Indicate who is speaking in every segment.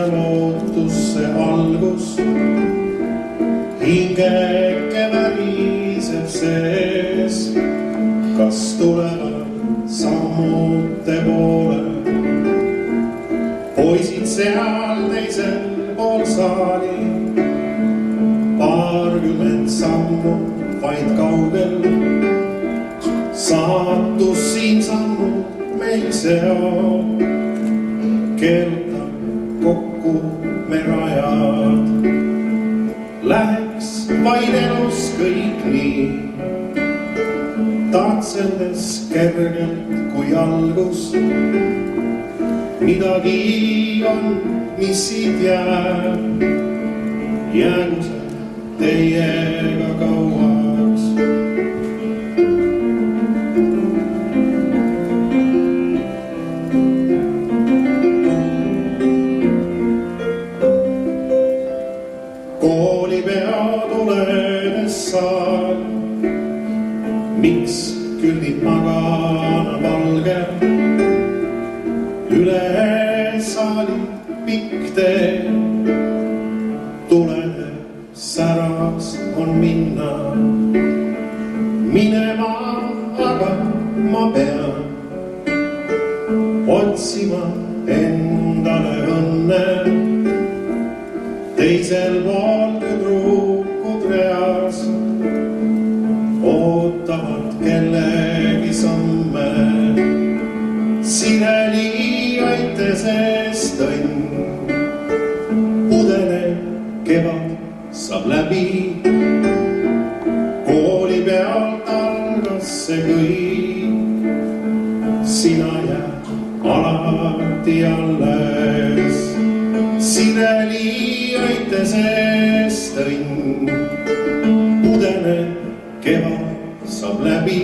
Speaker 1: ja lootusse algus. Hingeke väriseb sees, kas tulevad sammude poole. Poisid seal teisel pool saali, paarkümmend sammu vaid kaugel. Saatus siin sammud meil seob, keerutab kokku me rajad. Läheks vaid elus kõik nii, tatseldes kergelt kui algus. Midagi on, mis siit jääb, jäägu see teiega kauaks. Koolipea tuledes saal, miks küllib magana valge. Üle saali pikk tee, tulede säras on minna. Minema aga ma pean, otsima endale õnne. Teisel pool tüdrukud reas ootavad kellegi samme. Sireli aite seest õnn, pudene kevad saab läbi. Kooli pealt algas see kõik, sina jääd alati alles. Sireli aite seest õnn, pudene kevad saab läbi.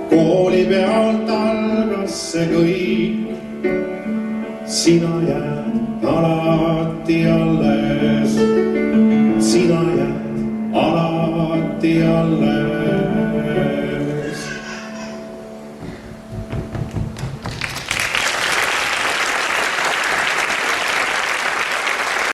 Speaker 1: Kooli pealt algas see kõik, sina jääd alati alles.